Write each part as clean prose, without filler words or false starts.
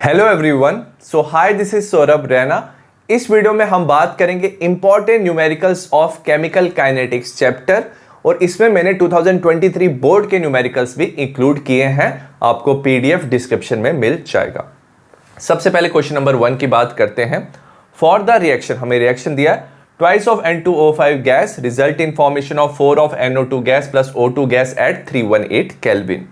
Hello everyone, so hi, this is Saurabh Raina. इस video में हम बात करेंगे important numericals of chemical kinetics chapter, और इसमें मैंने 2023 बोर्ड के न्यूमेरिकल्स भी इंक्लूड किए हैं। आपको पीडीएफ डिस्क्रिप्शन में मिल जाएगा। सबसे पहले क्वेश्चन नंबर 1 की बात करते हैं। फॉर द रिएक्शन, हमें रिएक्शन दिया twice of N2O5 gas result in formation of 4 of NO2 gas plus O2 gas at 318 kelvin.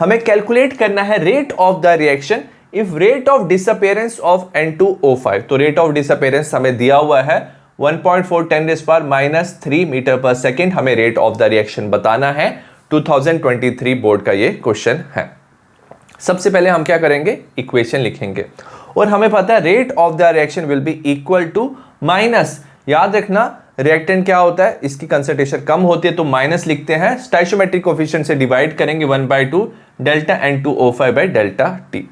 हमें कैलकुलेट करना है rate of the reaction if rate of disappearance of N2O5। तो rate of disappearance हमें दिया हुआ है 1.4 -3 metre पर second. हमें रेट ऑफ द रिएक्शन बताना है। 2023 बोर्ड का ये क्वेश्चन है। सबसे पहले हम क्या करेंगे, इक्वेशन लिखेंगे, और हमें पता है rate of the reaction will be equal to minus, याद रखना रिएक्टेंट क्या होता है, इसकी कंसंट्रेशन कम होती है तो माइनस लिखते हैं, स्टोइचियोमेट्रिक कोएफिशिएंट से डिवाइड करेंगे 1/2 delta N2O5 by delta T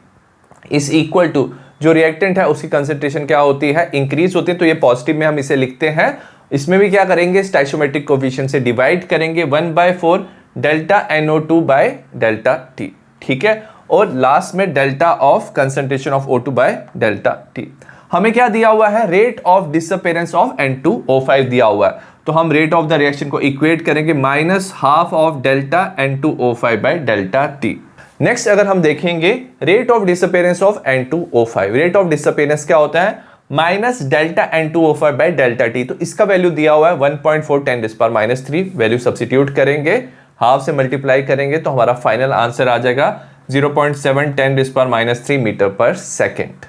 is equal to, जो रिएक्टेंट है उसकी कंसंट्रेशन क्या होती है, इंक्रीज होती है, तो ये पॉजिटिव में हम इसे लिखते हैं। इसमें भी क्या करेंगे, स्टोइचियोमेट्रिक कोएफिशिएंट से डिवाइड करेंगे 1/4 delta NO2 by delta T, ठीक है, और लास्ट में delta of concentration of O2 by delta T। हमें क्या दिया हुआ है, rate of disappearance of N2O5 दिया हुआ है, तो हम रेट ऑफ द रिएक्शन को इक्वेट करेंगे -12 of delta N2O5 by delta T। Next अगर हम देखेंगे rate of disappearance of N2O5, rate of disappearance क्या होता है, minus delta N2O5 by delta T। तो इसका वैल्यू दिया हुआ है 1.4 10 3, वैल्यू सब्स्टिट्यूट करेंगे, हाफ से मल्टीप्लाई करेंगे तो हमारा फाइनल आंसर आ जाएगा 0.7 10 3 मीटर पर सेकेंड।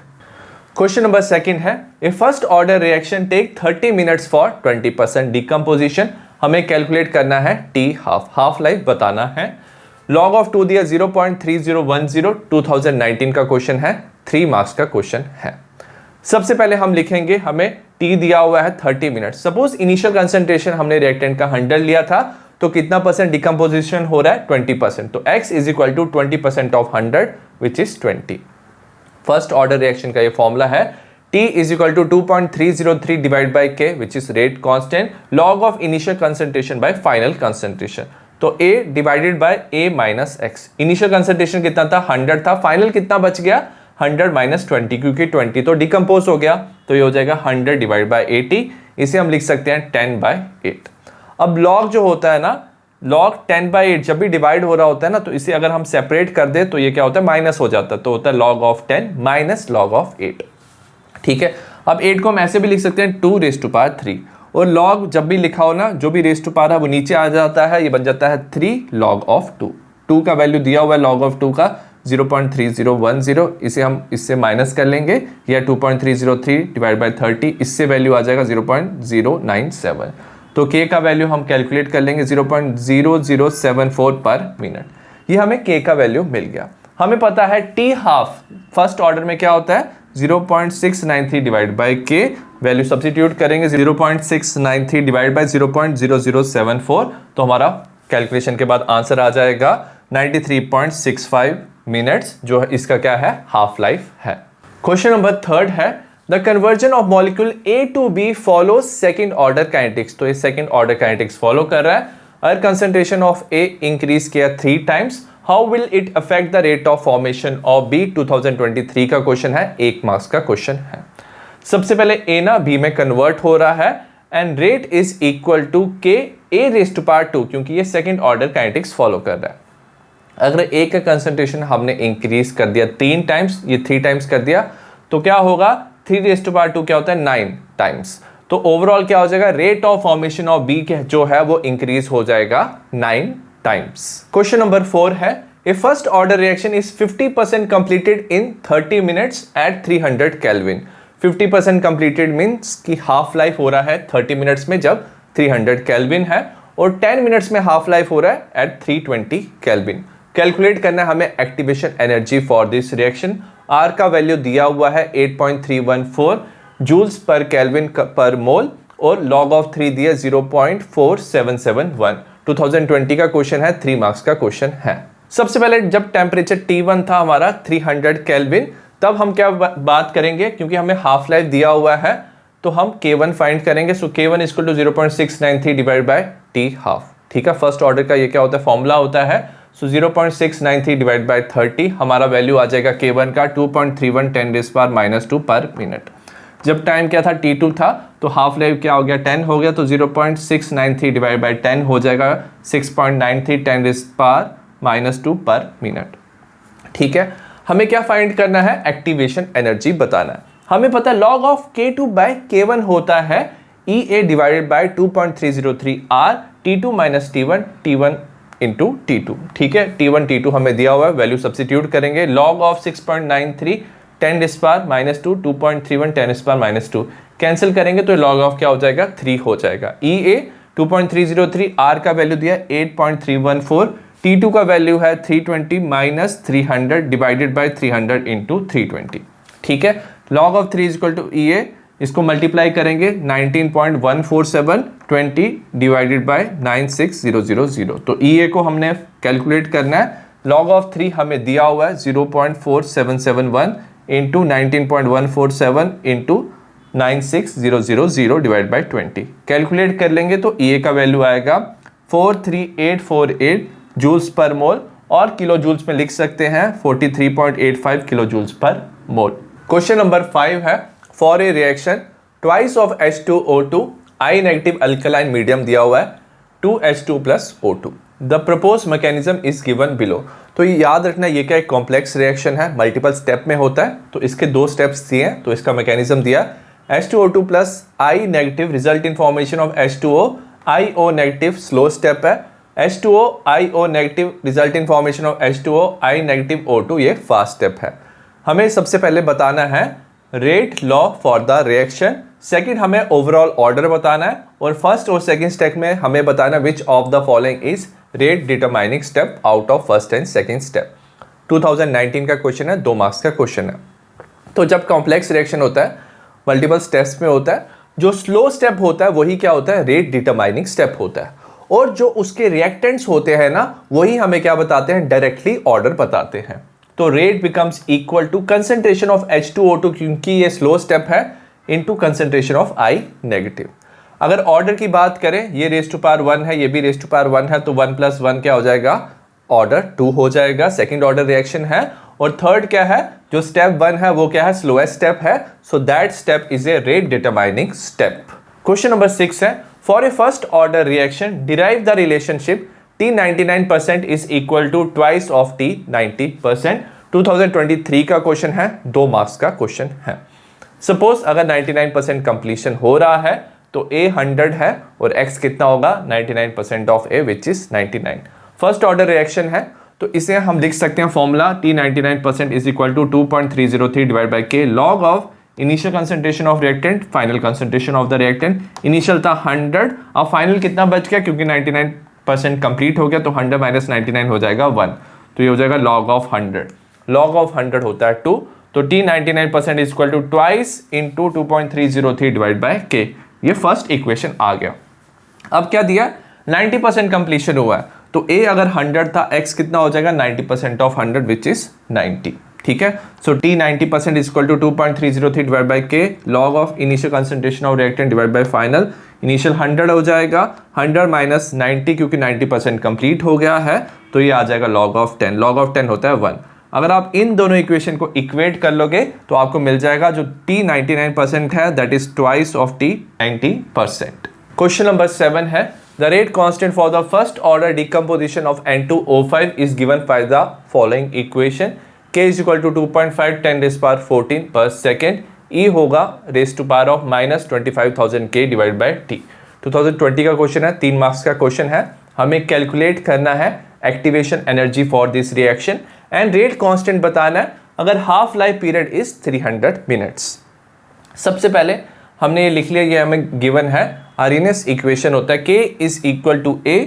क्वेश्चन नंबर 2 है, a first order reaction take 30 minutes for 20% decomposition. हमें कैलकुलेट करना है T हाफ लाइफ बताना है। लॉग ऑफ 2 दिया 0.3010, 2019 का क्वेश्चन है, 3 मार्क्स का क्वेश्चन है। सबसे पहले हम लिखेंगे, हमें T दिया हुआ है 30 मिनट। सपोज इनिशियल कंसंट्रेशन हमने रिएक्टेंट का 100 लिया था, तो कितना परसेंट डिकम्पोजिशन हो रहा है, 20%। तो X is equal to 20% of 100 which is 20। First order reaction का ये फॉर्मूला है, T is equal to 2.303 divide by K which is rate constant, log of initial concentration by final concentration. तो A divided by A minus X. Initial concentration कितना था, 100 था, final कितना बच गया, 100 माइनस 20, क्योंकि 20 तो डिकम्पोज हो गया, तो ये हो जाएगा 100 डिवाइड बाय 80। इसे हम लिख सकते हैं 10/8। अब लॉग जो होता है ना, लॉग 10/8 जब भी डिवाइड हो रहा होता है ना, तो इसे अगर हम सेपरेट कर दे तो ये क्या होता है, माइनस हो जाता है, तो होता है log of 10 minus log of 8, ठीक है। अब 8 को हम ऐसे भी लिख सकते हैं 2⁻3, और लॉग जब भी लिखा हो ना, जो भी रेज़ टू पावर है वो नीचे आ जाता है, ये बन जाता है 3 लॉग ऑफ 2। 2 का वैल्यू दिया हुआ है लॉग ऑफ 2 का 0.3010, इसे हम इससे माइनस कर लेंगे, या 2.303 डिवाइड बाय 30, इससे वैल्यू आ जाएगा 0.097। तो K का वैल्यू हम कैलकुलेट कर लेंगे 0.0074 पर मिनट। ये हमें K का वैल्यू मिल गया। हमें पता है T हाफ फर्स्ट ऑर्डर में क्या होता है, 0.693 divide by K, value substitute करेंगे 0.693 डिवाइड बाय 0.0074, तो हमारा कैलकुलेशन के बाद आंसर आ जाएगा 93.65 मिनट्स, जो इसका क्या है, हाफ लाइफ है। क्वेश्चन नंबर 3 है, the conversion of molecule A to B follow second order kinetics. तो ये सेकेंड ऑर्डर काइनेटिक्स फॉलो कर रहा है। अगर कंसंट्रेशन ऑफ A इंक्रीज किया 3 times, how will it affect the rate of formation of B। 2023 का question है, 1 marks का क्वेश्चन है। सबसे पहले A ना B में कन्वर्ट हो रहा है, and rate is equal to K A⁻², क्योंकि ये सेकेंड ऑर्डर काइनेटिक्स फॉलो कर रहा है। अगर A का कंसंट्रेशन हमने इंक्रीज कर दिया 3 टाइम्स, ये 3 टाइम्स कर दिया, तो क्या होगा, 3⁻² क्या होता है, 9 टाइम्स। तो ओवरऑल क्या हो जाएगा, rate of formation of B के जो है वो इंक्रीज हो जाएगा 9 टाइम्स। क्वेश्चन नंबर 4 है, a first order reaction is 50% completed in 30 minutes at 300 kelvin. 50% completed means कि हाफ लाइफ हो रहा है 30 मिनट्स में जब 300 केल्विन है, और 10 मिनट्स में हाफ लाइफ हो रहा है एट 320 केल्विन। कैलकुलेट करना है हमें activation energy for this reaction. R का वैल्यू दिया हुआ है 8.314 जूल्स पर केल्विन पर मोल, और लॉग ऑफ 3 दिया 0.4771। 2020 का क्वेश्चन है, 3 मार्क्स का क्वेश्चन है। सबसे पहले जब टेम्परेचर T1 था हमारा 300 केल्विन, तब हम क्या बात करेंगे, क्योंकि हमें हाफ लाइफ दिया हुआ है, तो हम K1 फाइंड करेंगे। So K1 equal to 0.693 divide by T half, ठीक है। फर्स्ट ऑर्डर का ये क्या होता है, फॉर्मूला होता है। सो 0.693 डिवाइड बाय 30 हमारा वैल्यू आ जाएगा K1 का 2.31 10⁻² पर मिनट। जब टाइम क्या था T2 था तो हाफ लाइफ क्या हो गया 10 हो गया, तो 0.693 डिवाइड बाय 10 हो जाएगा 6.93 10⁻² पर मिनट। ठीक है, हमें क्या फाइंड करना है, एक्टिवेशन एनर्जी बताना है। हमें पता है log of K2 by K1 होता है EA divided by 2.303 R T2 minus T1 into T2। ठीक है, T1 T2 हमें दिया हुआ है, वैल्यू सब्सिट्यूट करेंगे। log ऑफ 6.93 10⁻²2 2.31 10⁻², कैंसिल करेंगे तो log ऑफ क्या हो जाएगा 3 हो जाएगा। EA 2.303, R का वैल्यू दिया 8.314, T2 का वैल्यू है 320 माइनस 300 डिवाइडेड बाय 300 इंटू 320। ठीक है, log of 3 is equal to EA, इसको मल्टीप्लाई करेंगे 19.147 20 डिवाइडेड बाय 96000। तो EA को हमने कैलकुलेट करना है। log ऑफ 3 हमें दिया हुआ है 0.4771 into 19.147 into 96000 divide by 20। Calculate कर लेंगे तो EA का वैल्यू आएगा 43848 जूल्स पर मोल, और किलो जूल्स में लिख सकते हैं 43.85 किलो जूल्स पर मोल। क्वेश्चन नंबर 5 है, for a reaction twice of H2O2 I negative alkaline medium दिया हुआ है 2H2 plus O2, the propose mechanism is given below. तो ये याद रखना, ये क्या एक कॉम्प्लेक्स रिएक्शन है, मल्टीपल स्टेप में होता है, तो इसके 2 स्टेप्स दिए हैं, तो इसका मैकेनिज्म दिया H2O2 plus I negative result in formation of H2O IO negative slow step है, H2O IO negative result in formation of H2O I negative O2 ये फास्ट स्टेप है। हमें सबसे पहले बताना है rate law for the reaction, second हमें overall order बताना है, और फर्स्ट और सेकंड स्टेप में हमें बताना which of the following is rate determining step out of first and second step. 2019 का क्वेश्चन है, 2 मार्क्स का क्वेश्चन है। तो जब कॉम्प्लेक्स रिएक्शन होता है, मल्टीपल स्टेप्स में होता है, जो स्लो स्टेप होता है वही क्या होता है, रेट डिटरमाइनिंग स्टेप होता है, और जो उसके रिएक्टेंट्स होते हैं ना, वही हमें क्या बताते हैं, डायरेक्टली ऑर्डर बताते हैं। तो rate becomes equal to concentration of H2O2, क्योंकि ये स्लो स्टेप है, into concentration of I negative. अगर ऑर्डर की बात करें, ये रेज टू पावर 1 है, ये भी रेज टू पावर 1 है, तो 1 + 1 क्या हो जाएगा, ऑर्डर 2 हो जाएगा, सेकंड ऑर्डर रिएक्शन है। और थर्ड क्या है, जो स्टेप 1 है वो क्या है, स्लोएस्ट स्टेप है, so that step is a rate determining step. Question number 6 है, for a first order reaction derive the relationship T99% is equal to twice of T90%। 2023 का क्वेश्चन है, 2 मार्क्स का क्वेश्चन है। सपोज अगर 99% completion हो रहा है तो A 100 है और X कितना होगा, 99% of A which is 99। First order reaction है, तो इसे हम लिख सकते हैं formula T99% is equal to 2.303 divide by K log of initial concentration of reactant final concentration of the reactant. Initial था 100, अब फाइनल कितना बच गया, क्योंकि 99% कंप्लीट हो गया तो 100 माइनस 99 हो जाएगा 1, तो ये हो जाएगा लॉग ऑफ 100। लॉग ऑफ 100 होता है 2, तो T99% is equal to twice into 2.303 divide by K। ये फर्स्ट इक्वेशन आ गया। अब क्या दिया, 90% कंप्लीशन हुआ है, तो A अगर 100 था, X कितना हो जाएगा, 90% ऑफ 100 विच इज 90। ठीक है, so T90% is equal to 2.303 divide by K log of initial concentration of reactant divide by final. Initial 100 हो जाएगा, 100 माइनस 90, क्योंकि 90% कंप्लीट हो गया है, तो ये आ जाएगा लॉग ऑफ 10। लॉग ऑफ 10 होता है 1। अगर आप इन दोनों इक्वेशन को इक्वेट कर लोगे तो आपको मिल जाएगा जो T99% है, that is twice of T90%। Question number 7 है, the rate constant for the first order decomposition of N2O5 is given by the following equation. K is equal to 2.5 10⁻14 per second, E होगा raise to power of minus 25,000 K divide by T। 2020 का question है, 3 marks का question है। हमें calculate करना है activation energy for this reaction and rate constant बताना है अगर half life period is 300 minutes. सबसे पहले हमने ये लिख लिया, ये हमें गिवन है, आरएनएस इक्वेशन होता है K is equal to A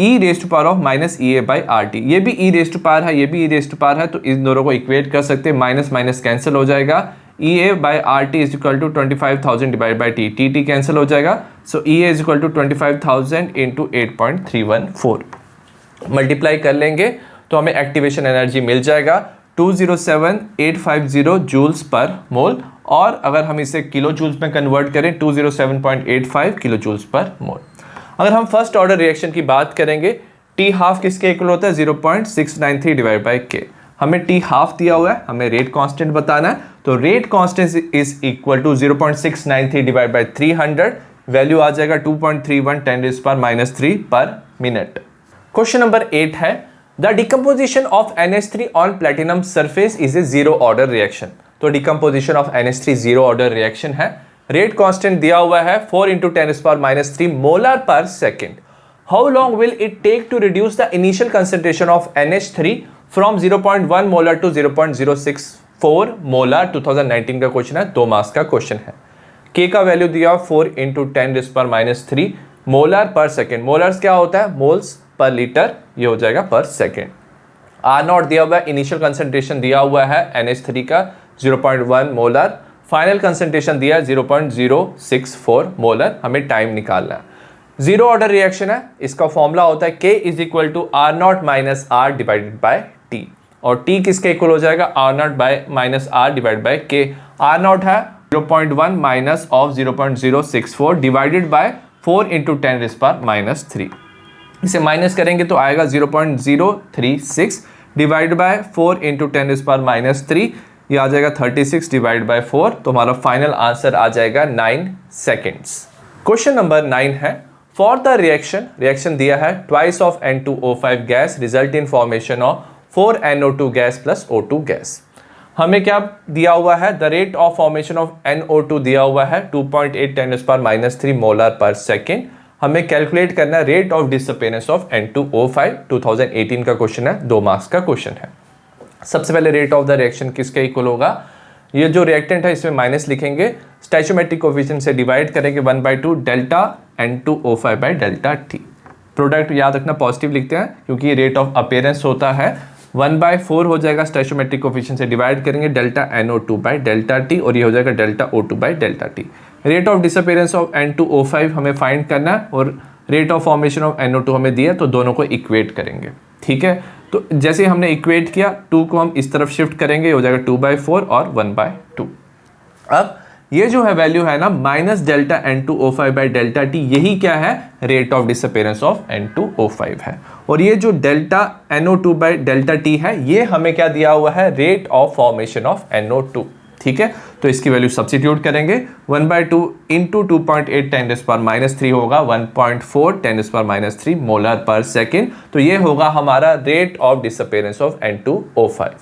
E raise to power of minus EA by RT। ये भी E रेज टू पावर है, ये भी E रेज टू पावर है, तो इन दोनों को इक्वेट कर सकते हैं, माइनस माइनस कैंसिल हो जाएगा। EA by RT is equal to 25,000 divide by T, T cancel हो जाएगा, so EA is equal to 25,000 into 8.314। Multiply कर लेंगे तो हमें एक्टिवेशन एनर्जी मिल जाएगा 207,850 जूल्स पर मोल, और अगर हम इसे किलो जूल्स में कन्वर्ट करें 207.85 किलो जूल्स पर मोल। अगर हम फर्स्ट ऑर्डर रिएक्शन की बात करेंगे, टी हाफ किसके इक्वल होता है 0.693 डिवाइड बाई के। हमें टी हाफ दिया हुआ है, हमें रेट कांस्टेंट बताना है, तो rate constant is equal to 0.693 divide by 300, value आ जाएगा 2.31 10⁻³ पर मिनट। क्वेश्चन नंबर 8 है the decomposition of NH3 on platinum surface is a zero order reaction. तो decomposition of NH3 zero order reaction है। Rate constant दिया हुआ है 4 × 10⁻³ molar पर second. How long will it take to reduce the initial concentration of NH3 from 0.1 molar to 0.064 molar. 2019 का question है, 2 marks का question है। K का वैल्यू दिया 4 × 10⁻³ मोलर पर सेकेंड। मोलर्स क्या होता है, मोल्स पर लीटर, ये हो जाएगा पर सेकेंड। R0 दिया हुआ है, इनिशियल कंसेंट्रेशन दिया हुआ है NH3 का 0.1 मोलर, फाइनल कंसेंट्रेशन दिया है 0.064 मोलर। हमें टाइम निकालना है। जीरो ऑर्डर रिएक्शन है, इसका फॉर्मूला होता है K = R0 - R divided by T, और T किसके इक्वल हो जाएगा R0 - R divide by K। R0 है 0.1 माइनस ऑफ 0.064 डिवाइडेड बाय 4 × 10⁻³ इसे माइनस करेंगे तो आएगा 0.036 डिवाइड बाय 4 × 10⁻³ ये आ जाएगा 36 डिवाइड बाय 4, तो हमारा फाइनल आंसर आ जाएगा 9 सेकेंड्स। क्वेश्चन नंबर 9 है फॉर द रिएक्शन दिया है twice of N2O5 gas result in formation of 4NO2 gas plus O2 gas. हमें क्या दिया हुआ है, the rate of formation of NO2 दिया हुआ है 2.8 10⁻³ मोलर पर सेकेंड। हमें कैलकुलेट करना है rate of disappearance of N2O5। 2018 का क्वेश्चन है, 2 मार्क्स का क्वेश्चन है। सबसे पहले रेट ऑफ द रिएक्शन किसके इक्वल होगा, ये जो रिएक्टेंट है इसमें माइनस लिखेंगे, स्टोइचियोमेट्रिक कोएफिशिएंट से डिवाइड करेंगे 1/2 delta N2O5 by delta T। Product याद रखना पॉजिटिव लिखते हैं क्योंकि ये रेट ऑफ अपीयरेंस होता है। 1/4 हो जाएगा, स्टोइचियोमेट्रिक कोएफिशिएंट से डिवाइड करेंगे delta NO2 by delta T, और ये हो जाएगा delta O2 by delta T। Rate of disappearance of N2O5 हमें फाइंड करना है, और rate of formation of NO2 हमें दिया, तो दोनों को इक्वेट करेंगे। ठीक है, तो जैसे हमने इक्वेट किया 2 को हम इस तरफ शिफ्ट करेंगे, हो जाएगा 2/4 और 1/2। अब ये जो है वैल्यू है ना minus delta N2O5 by delta T, यही क्या है, rate of disappearance of N2O5 है। और ये जो delta NO2 by delta T है, ये हमें क्या दिया हुआ है, rate of formation of NO2। ठीक है, तो इसकी वैल्यू सब्स्टिट्यूट करेंगे, 1/2 इंटू 2.8 10⁻³ होगा 1.4 10⁻³ मोलर पर सेकेंड। तो ये होगा हमारा rate of disappearance of N2O5।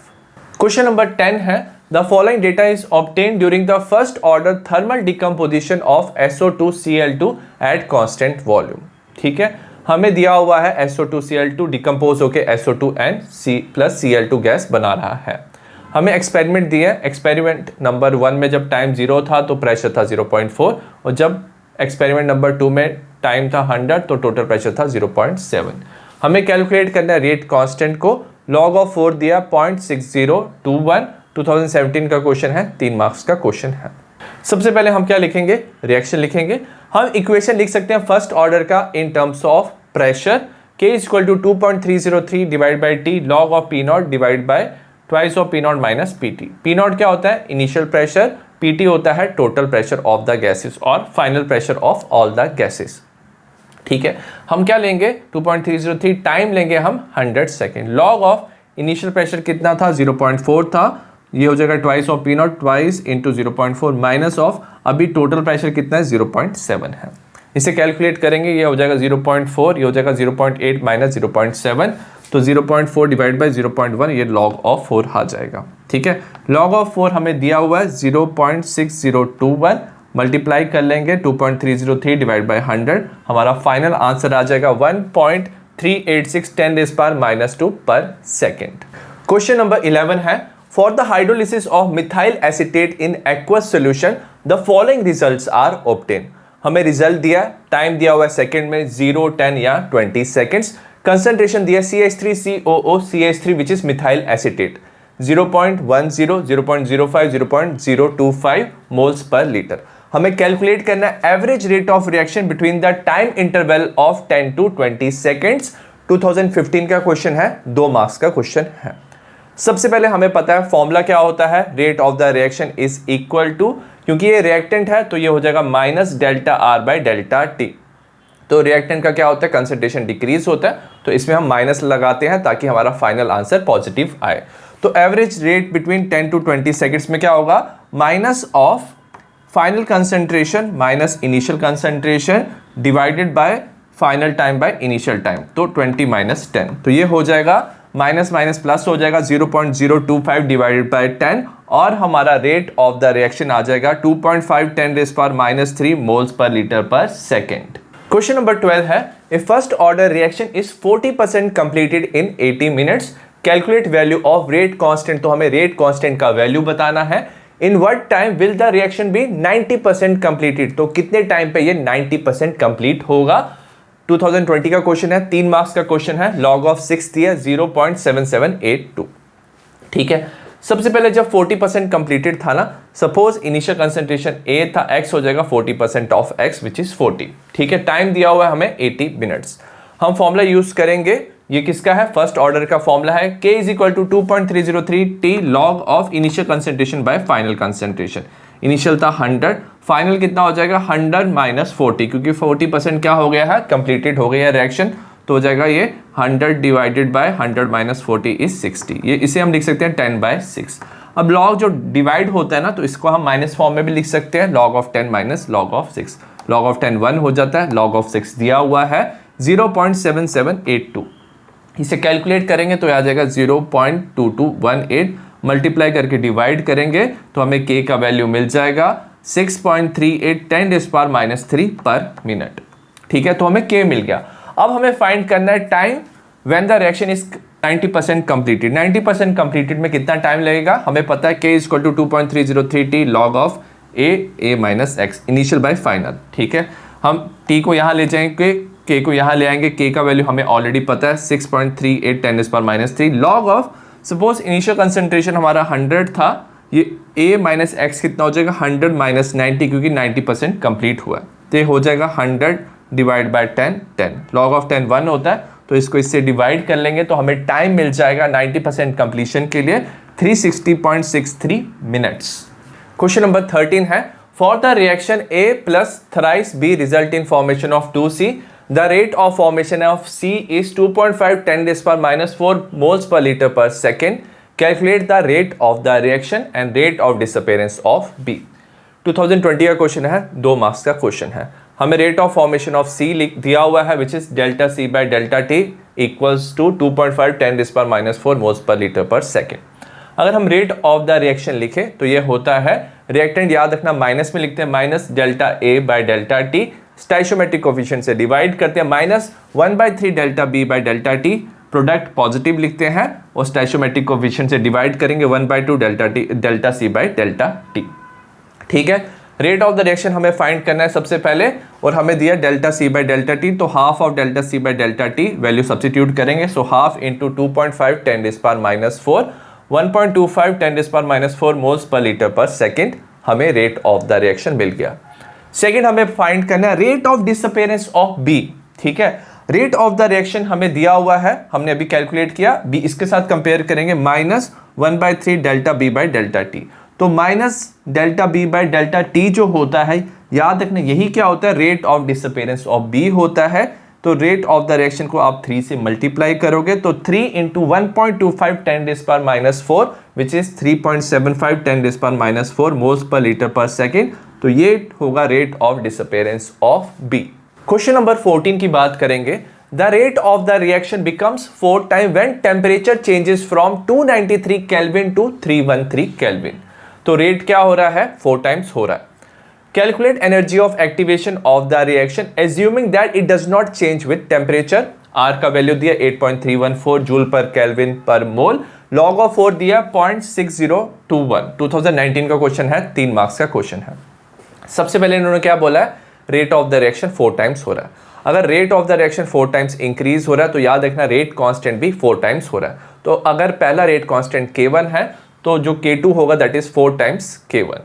Question number 10 है the following data is obtained during the first order thermal decomposition of SO2Cl2 at constant volume. ठीक है, हमें दिया हुआ है SO2Cl2 डिकम्पोज होकर SO2 + Cl2 गैस बना रहा है। हमें एक्सपेरिमेंट दिया है, एक्सपेरिमेंट नंबर 1 में जब टाइम 0 था तो प्रेशर था 0.4, और जब एक्सपेरिमेंट नंबर 2 में टाइम था 100 तो टोटल प्रेशर था 0.7। हमें कैलकुलेट करना है रेट कांस्टेंट को, log ऑफ 4 दिया 0.6021। 2017 का क्वेश्चन है, 3 मार्क्स का क्वेश्चन है। सबसे पहले हम क्या लिखेंगे, रिएक्शन लिखेंगे। हम इक्वेशन लिख सकते हैं फर्स्ट ऑर्डर का in terms of pressure, K = 2.303 divide by T log of P0 divide by twice of P0 minus PT। P0 क्या होता है, इनिशियल प्रेशर, PT होता है total pressure of the gases और final pressure of all the gases. ठीक है, हम क्या लेंगे 2.303, टाइम लेंगे हम 100 second. Log of initial pressure कितना था 0.4 था, ये हो जाएगा twice of P0 twice into 0.4 minus of अभी टोटल प्रेशर कितना है 0.7 है। इसे कैलकुलेट करेंगे, ये हो जाएगा 0.4, ये हो जाएगा 0.8 माइनस 0.7, तो 0.4 डिवाइड बाई 0.1 ये log ऑफ 4 आ जाएगा। ठीक है, log ऑफ 4 हमें दिया हुआ है 0.6021, मल्टीप्लाई कर लेंगे 2.303 डिवाइड बाई 100, हमारा फाइनल आंसर आ जाएगा 1.386 10⁻⁻² पर सेकेंड। क्वेश्चन नंबर 11 है for the hydrolysis of methyl acetate in aqueous solution the following results are obtain. हमें रिजल्ट दिया, टाइम दिया हुआ है सेकेंड में 0, 10 या 20 सेकेंड्स। कंसंट्रेशन दिया CH3COO which is methyl acetate 0.10, 0.05, 0.025 moles per litre. हमें कैलकुलेट करना है average rate of reaction between the time interval of 10 to 20 seconds. 2015 का क्वेश्चन है, 2 मार्क्स का क्वेश्चन है। सबसे पहले हमें पता है फॉर्मूला क्या होता है, rate of the reaction is equal to, क्योंकि ये रिएक्टेंट है तो ये हो जाएगा minus delta R by delta T। तो रिएक्टेंट का क्या होता है, कंसंट्रेशन डिक्रीज होता है, तो इसमें हम माइनस लगाते हैं ताकि हमारा फाइनल आंसर पॉजिटिव आए। तो average rate between 10 to 20 seconds में क्या होगा, minus of final concentration minus initial concentration divided by final time by initial time, तो 20 माइनस 10, तो ये हो जाएगा माइनस माइनस प्लस हो जाएगा 0.025 डिवाइडेड बाय 10 और हमारा रेट ऑफ द रिएक्शन आ जाएगा 2.5 10⁻³ moles per litre per second. Question number 12 है, a first order reaction is 40% completed in 80 minutes, calculate value of rate constant, तो हमें रेट कांस्टेंट का value बताना है। In what time will the reaction be 90% completed, तो कितने time पे ये 90% कंप्लीट होगा। 2020 का क्वेश्चन है, 3 मार्क्स का क्वेश्चन है, log ऑफ 6 दिया 0.7782। ठीक है, सबसे पहले जब 40% कंप्लीटेड था ना, सपोज इनिशियल कंसंट्रेशन A था, X हो जाएगा 40% ऑफ X विच इज 40। ठीक है, टाइम दिया हुआ है हमें 80 मिनट्स। हम फॉर्मूला यूज करेंगे, ये किसका है, फर्स्ट ऑर्डर का फॉर्मूला है, K is equal to 2.303 T log of initial concentration by final concentration. Initial था 100, फाइनल कितना हो जाएगा 100 माइनस 40, क्योंकि 40% क्या हो गया है, कंप्लीटेड हो गया है रिएक्शन, तो हो जाएगा ये 100 डिवाइडेड बाय 100 माइनस 40 इज 60। ये इसे हम लिख सकते हैं 10/6। अब लॉग जो डिवाइड होता है ना, तो इसको हम माइनस फॉर्म में भी लिख सकते हैं, log of 10 minus log of 6। log of 10 1 हो जाता है, log ऑफ 6 दिया हुआ है 0.7782। इसे कैलकुलेट करेंगे तो आ जाएगा 0.2218, मल्टीप्लाई करके डिवाइड करेंगे तो हमें K का वैल्यू मिल जाएगा 6.38 10⁻³ पर मिनट। ठीक है, तो हमें K मिल गया। अब हमें फाइंड करना है time when the reaction is 90% completed. 90% completed में कितना टाइम लगेगा, हमें पता है K is equal to 2.303 T log of A minus X initial by final. ठीक है, हम T को यहाँ ले जाएंगे, K को यहाँ ले आएंगे, K का वैल्यू हमें ऑलरेडी पता है 6.38 10⁻³ log of, suppose initial concentration हमारा 100 था, ये A माइनस X कितना हो जाएगा 100 माइनस 90, क्योंकि 90% कंप्लीट हुआ है, तो ये हो जाएगा 100 डिवाइड बाय 10 log ऑफ 10 1 होता है, तो इसको इससे डिवाइड कर लेंगे तो हमें टाइम मिल जाएगा 90% कंप्लीशन के लिए 360.63 मिनट्स। क्वेश्चन नंबर 13 है, for the reaction A plus thrice B result in formation of 2C, the rate of formation of C is 2.5 10⁻⁴ moles per litre per second, calculate the rate of the reaction and rate of disappearance of B। 2020 का question है, 2 marks का question है। हमें rate of formation of C दिया हुआ है which is delta C by delta T equals to 2.5 10⁻⁴ moles per litre per second. अगर हम रेट ऑफ द रिएक्शन लिखें तो ये होता है, रिएक्टेंट याद रखना माइनस में लिखते हैं, minus delta A by delta T, stoichiometric coefficient से डिवाइड करते हैं, minus 1/3 delta B by delta T, product positive लिखते हैं और स्टाइशियोमेट्रिक कोफिशिएंट से डिवाइड करेंगे 1/2 delta C by delta T। ठीक है, रेट ऑफ द रिएक्शन हमें फाइंड करना है सबसे पहले, और हमें दिया डेल्टा C बाय डेल्टा T, तो half of delta C by delta T value substitute करेंगे, so half into 2.5 10⁻⁴ 1.25 10⁻⁴ moles per litre per second, हमें रेट ऑफ द रिएक्शन मिल गया। सेकेंड हमें फाइंड करना है rate of disappearance of B। ठीक है, rate of the reaction हमें दिया हुआ है, हमने अभी कैलकुलेट किया, B इसके साथ कंपेयर करेंगे, minus 1/3 delta B by delta T, तो minus delta B by delta T जो होता है, याद रखना यही क्या होता है, rate of disappearance of B होता है। तो रेट ऑफ द रिएक्शन को आप 3 से मल्टीप्लाई करोगे तो 3 into 1.25 10⁻⁴ which is 3.75 10⁻⁴ moles per litre per second, तो ये होगा rate of disappearance of B। Question number 14 की बात करेंगे, the rate of the reaction becomes 4 time when temperature changes from 293 kelvin to 313 kelvin. तो रेट क्या हो रहा है, 4 टाइम्स हो रहा है। Calculate energy of activation of the reaction assuming that it does not change with temperature. Are का value दिया 8.314 जूल पर केल्विन पर मोल, लॉग ऑफ 4 दिया 0.6021। 2019 का क्वेश्चन है, 3 मार्क्स का क्वेश्चन है। सबसे पहले इन्होंने क्या बोला है, rate of the reaction 4 times हो रहा है। अगर rate of the reaction 4 times increase हो रहा है तो याद रखना रेट कांस्टेंट भी 4 टाइम्स हो रहा है। तो अगर पहला रेट कांस्टेंट K1 है तो जो K2 होगा that is 4 times K1।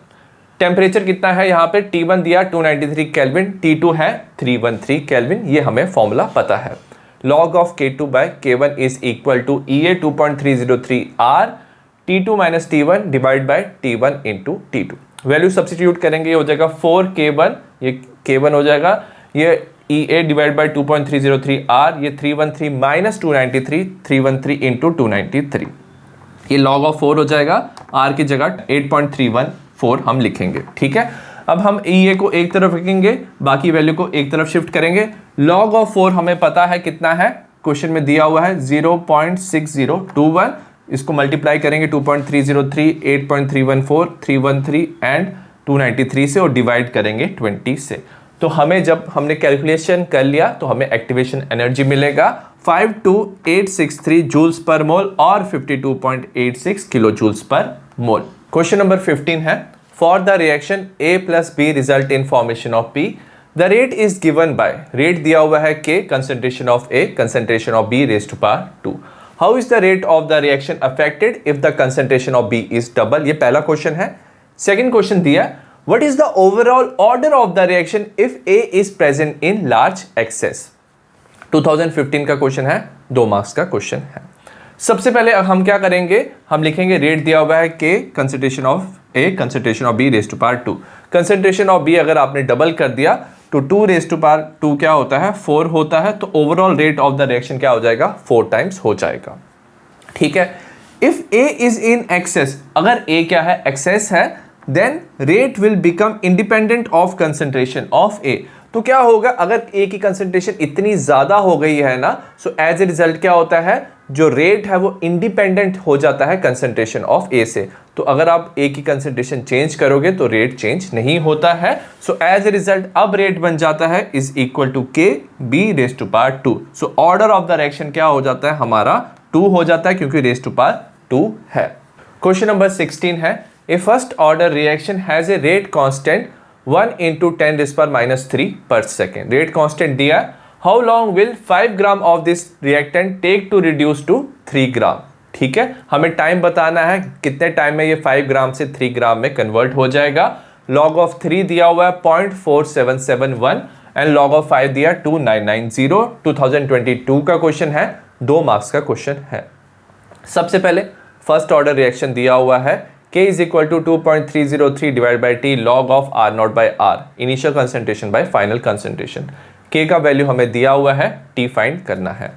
Temperature कितना है यहाँ पे, T1 दिया 293 केल्विन, T2 है 313 केल्विन, ये हमें फॉर्मूला पता है। log of K2 by K1 is equal to EA 2.303 R T2 minus T1 divide by T1 into T2। Value substitute करेंगे, ये हो जाएगा 4K1, ये K1 हो जाएगा, ये EA डिवाइड बाई 2.303 R, ये 313 माइनस 293, 313 इंटू 293, ये log ऑफ 4 हो जाएगा। R की जगह 8.314 हम लिखेंगे। ठीक है, अब हम EA को एक तरफ रखेंगे, बाकी वैल्यू को एक तरफ शिफ्ट करेंगे। log ऑफ 4 हमें पता है कितना है, क्वेश्चन में दिया हुआ है 0.6021, इसको मल्टीप्लाई करेंगे 2.303, 8.314, 313 एंड 293 से और डिवाइड करेंगे 20 से। तो हमें जब हमने कैलकुलेशन कर लिया तो हमें एक्टिवेशन एनर्जी मिलेगा 52863 जूल्स पर मोल और 52.86 किलो जूल्स पर मोल। क्वेश्चन नंबर 15 है, for the reaction A plus B result in formation of P, the rate is given by, rate दिया हुआ है K, concentration of A, concentration of B raise to power 2। How is the rate of the reaction affected if the concentration of B is double, ये पहला question है। Second question दिया, what is the overall order of the reaction if A is present in large access. 2015 का question है, 2 marks का question है। सबसे पहले हम क्या करेंगे, हम लिखेंगे रेट दिया हुआ है K, concentration of A, concentration of B raise to power 2। Concentration of B अगर आपने डबल कर दिया तो 2 रेज़ टू पावर 2 क्या होता है, 4 होता है, तो overall rate of the reaction क्या हो जाएगा, 4 टाइम्स हो जाएगा। ठीक है, if A is in excess, अगर A क्या है, एक्सेस है, then rate will become independent of concentration of A। तो क्या होगा, अगर A की कंसंट्रेशन इतनी ज्यादा हो गई है ना, सो एज ए रिजल्ट क्या होता है, जो रेट है वो इंडिपेंडेंट हो जाता है कंसंट्रेशन ऑफ A से। तो अगर आप A की कंसंट्रेशन चेंज करोगे तो रेट चेंज नहीं होता है। सो एज ए रिजल्ट अब रेट बन जाता है is equal to K B raise to power 2। So order of the reaction क्या हो जाता है, हमारा 2 हो जाता है, क्योंकि रेज़ टू पावर 2 है। क्वेश्चन नंबर 16 है, a first order reaction has a rate constant 1 into 10⁻³ per second। Rate constant दिया, how long will 5 gram of this reactant take to reduce to 3 gram. ठीक है, हमें टाइम बताना है कितने time में ये 5 ग्राम से 3 ग्राम में कन्वर्ट हो जाएगा। log ऑफ 3 दिया हुआ है 0.4771 एंड log ऑफ 5 दिया 2990। 2022 का क्वेश्चन है, 2 मार्क्स का क्वेश्चन है। सबसे पहले फर्स्ट ऑर्डर रिएक्शन दिया हुआ है, K is equal to 2.303 divided by T log of R0 by R, initial concentration by final concentration. K का वैल्यू हमें दिया हुआ है, T फाइंड करना है।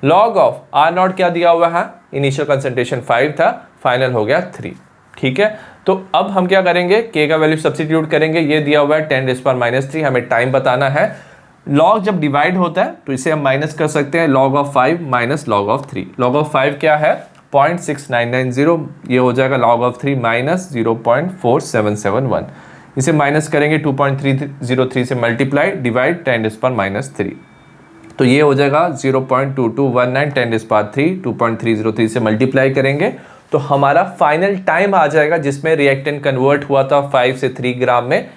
log ऑफ R0 क्या दिया हुआ है, इनिशियल कंसंट्रेशन 5 था, फाइनल हो गया 3। ठीक है, तो अब हम क्या करेंगे, K का वैल्यू सब्स्टिट्यूट करेंगे, ये दिया हुआ है 10⁻³ हमें टाइम बताना है। log जब डिवाइड होता है तो इसे हम माइनस कर सकते हैं, log of 5 minus log of 3। log of 5 क्या है, 0.6990, ये हो जाएगा log ऑफ 3 माइनस 0.4771, इसे माइनस करेंगे 2.303 से मल्टीप्लाई डिवाइड 10⁻³ तो ये हो जाएगा 0.2219 10⁻³ 2.303 से मल्टीप्लाई करेंगे तो हमारा फाइनल टाइम आ जाएगा जिसमें रिएक्टेंट कन्वर्ट हुआ था 5 से 3 ग्राम में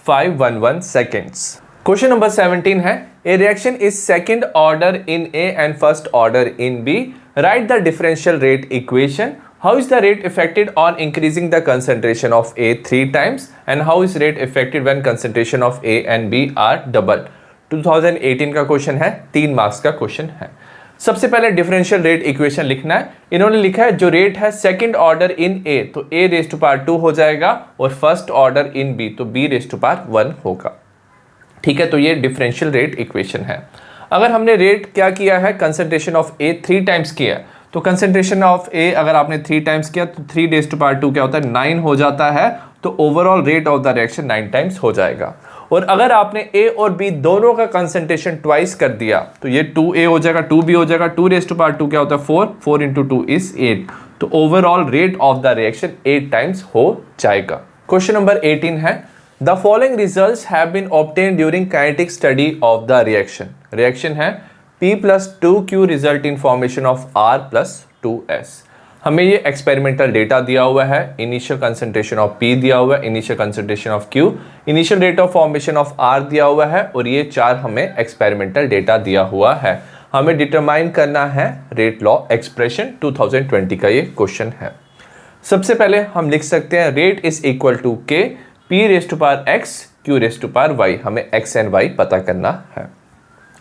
511 सेकेंड्स। क्वेश्चन नंबर 17 है, a reaction is second order in A and first order in B, write the differential rate equation. How is the rate affected on increasing the concentration of A 3 times and how is rate affected when concentration of A and B are double? 2018 का question है, 3 marks का question है। सबसे पहले differential rate equation लिखना है। इन्होंने लिखा है जो रेट है सेकंड ऑर्डर इन A तो A रेज़ टू पावर 2 हो जाएगा और फर्स्ट ऑर्डर इन B तो B रेज़ टू पावर 1 होगा। ठीक है, तो ये डिफरेंशियल रेट इक्वेशन है। अगर हमने रेट क्या किया है, कंसंट्रेशन ऑफ ए 3 टाइम्स किया है तो कंसंट्रेशन ऑफ ए अगर आपने 3 टाइम्स किया तो 3 रेज़ टू पावर 2 क्या होता है, 9 हो जाता है, तो overall rate of the reaction 9 times हो जाएगा। और अगर आपने ए और बी दोनों का कंसंट्रेशन ट्वाइस कर दिया तो ये 2a हो जाएगा, 2b हो जाएगा, 2 रेज़ टू पावर 2 क्या होता है, 4, 4 इंटू 2 इज 8, तो overall rate of the reaction 8 times हो जाएगा। क्वेश्चन नंबर 18 है, The following results have been obtained during kinetic study of the reaction. Reaction है P plus 2Q result in formation of R plus 2S. हमें ये experimental data दिया हुआ है, initial concentration of P दिया हुआ है, initial concentration of Q, initial rate of formation of R दिया हुआ है और ये 4 हमें एक्सपेरिमेंटल डेटा दिया हुआ है। हमें डिटरमाइन करना है रेट लॉ एक्सप्रेशन। 2020 का ये क्वेश्चन है। सबसे पहले हम लिख सकते हैं rate is equal to K P raise to power X Q raise to power Y, हमें X एंड Y पता करना है।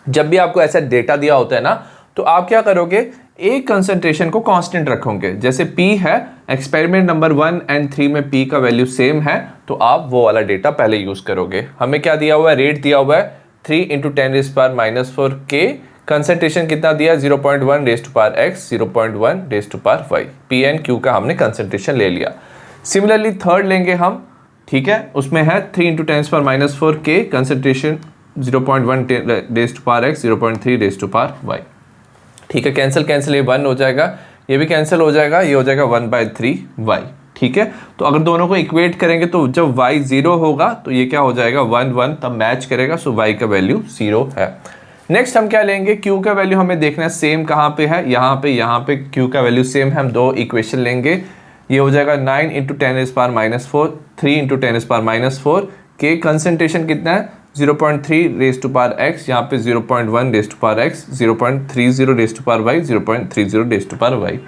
जब भी आपको ऐसा डेटा दिया होता है ना तो आप क्या करोगे, एक कंसंट्रेशन को कांस्टेंट रखोगे। जैसे P है, एक्सपेरिमेंट नंबर 1 एंड 3 में P का वैल्यू सेम है तो आप वो वाला डेटा पहले यूज करोगे। हमें क्या दिया हुआ है, रेट दिया हुआ है 3 इंटू 10⁻⁴ के कंसंट्रेशन कितना दिया 0.1 raise to power x 0.1 raise to power y P and Q का हमने कंसंट्रेशन ले लिया। सिमिलरली थर्ड लेंगे हम, ठीक है, उसमें है 3 इंटू 10⁻⁴ के concentration 0.1 raise to power x 0.3 raise to power y। ठीक है, कैंसिल कैंसिल ये 1 हो जाएगा, ये भी कैंसिल हो जाएगा, ये हो जाएगा 1/3y। ठीक है, तो अगर दोनों को इक्वेट करेंगे तो जब y 0 होगा तो ये क्या हो जाएगा 1 1, तब मैच करेगा, सो y का वैल्यू 0 है। नेक्स्ट हम क्या लेंगे, q का वैल्यू हमें देखना है सेम कहाँ पे है, यहाँ पे q का वैल्यू सेम है, हम दो इक्वेशन लेंगे, ये हो जाएगा 9 इंटू 10⁻⁴ 3 इंटू 10⁻⁴ के कंसंट्रेशन कितना है 0.3 रेज टू पावर x, यहाँ पे 0.1 raise to power x 0.30 raise to power y 0.30 raise to power y।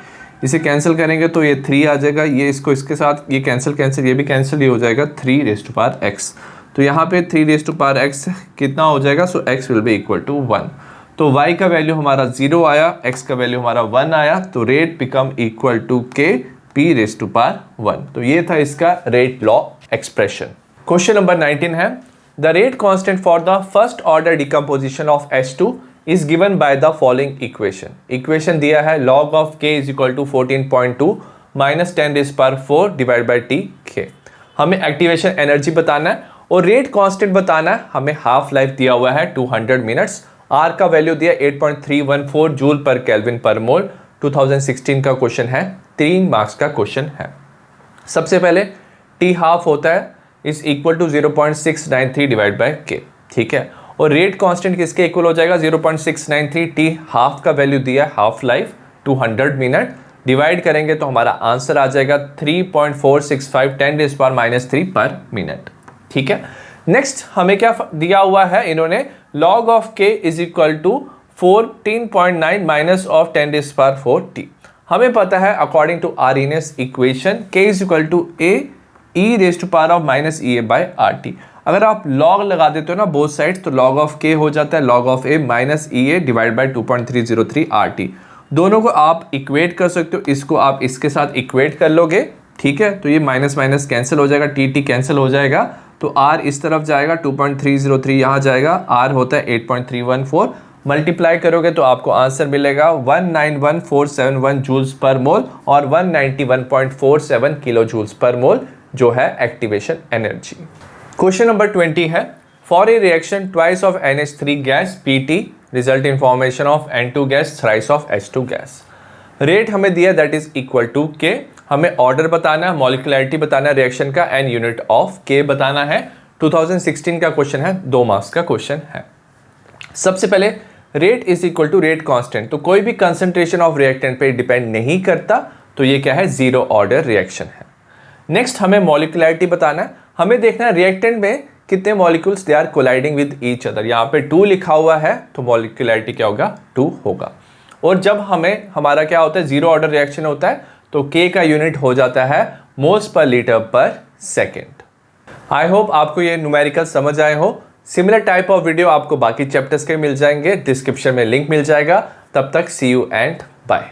इसे कैंसिल करेंगे तो ये 3 आ जाएगा, ये इसको इसके साथ ये कैंसिल कैंसिल ये भी कैंसिल, ये हो जाएगा 3 रेज टू पावर x। तो यहाँ पे 3 रेज टू पावर x कितना हो जाएगा, so x will be equal to 1। तो y का वैल्यू हमारा 0 आया, x का वैल्यू हमारा 1 आया, तो rate become equal to k p raise to power 1। तो ये था इसका rate law expression. Question number 19 है, the rate constant for the first order decomposition of H2 is given by the following equation। Equation दिया है log of k is equal to 14.2 minus 10⁴ divided by Tk। हमें activation energy बताना है और rate constant बताना है, हमें half life दिया हुआ है 200 मिनट्स, R का वैल्यू दिया 8.314 जूल पर केल्विन पर मोल। 2016 का क्वेश्चन है, 3 मार्क्स का क्वेश्चन है। सबसे पहले T हाफ होता है is equal to 0.693 divide by k। ठीक है, और रेट कांस्टेंट किसके इक्वल हो जाएगा 0.693, टी हाफ का वैल्यू दिया है हाफ लाइफ 200 मिनट, डिवाइड करेंगे तो हमारा आंसर आ जाएगा 3.465 10⁻³ पर मिनट। ठीक है, नेक्स्ट हमें क्या दिया हुआ है इन्होंने, log of k is equal to 14.9 minus of 10⁴ t। हमें पता है according to Arrhenius equation k is equal to a e raise to power of minus E A by R T. अगर आप log लगा देते हो ना बोथ साइड्स तो log ऑफ k हो जाता है log of a minus E A divide by 2.303 R T. दोनों को आप इक्वेट कर सकते हो, इसको आप इसके साथ इक्वेट कर लोगे। ठीक है, तो ये माइनस माइनस कैंसिल हो जाएगा, टी टी कैंसिल हो जाएगा, तो r इस तरफ जाएगा 2.303 यहाँ जाएगा, r होता है 8.314, मल्टीप्लाई करोगे तो आपको आंसर मिलेगा 191471 जूल्स पर मोल और 191.47 किलो जूल्स पर मोल जो है एक्टिवेशन एनर्जी। क्वेश्चन नंबर 20 है, for a reaction twice of NH3 gas PT result in formation of N2 gas thrice of H2 gas. Rate हमें दिया that is equal to K, हमें order बताना है, मॉलिक्युलरिटी बताना है रिएक्शन का एंड यूनिट ऑफ K बताना है। 2016 का क्वेश्चन है, 2 मार्क्स का क्वेश्चन है। सबसे पहले rate is equal to rate constant, तो कोई भी कंसंट्रेशन ऑफ रिएक्टेंट पे डिपेंड नहीं करता, तो ये क्या है 0 ऑर्डर रिएक्शन है। नेक्स्ट हमें मॉलिक्युलरिटी बताना है, हमें देखना है रिएक्टेंट में कितने molecules they are colliding with each other. यहाँ पे 2 लिखा हुआ है तो मॉलिक्युलरिटी क्या होगा 2 होगा। और जब हमारा क्या होता है 0 ऑर्डर रिएक्शन होता है तो K का यूनिट हो जाता है moles per litre per second. I hope आपको ये न्यूमेरिकल समझ आए हो। सिमिलर टाइप ऑफ वीडियो आपको बाकी चैप्टर्स के मिल जाएंगे, डिस्क्रिप्शन में लिंक मिल जाएगा। तब तक सी यू एंड बाय।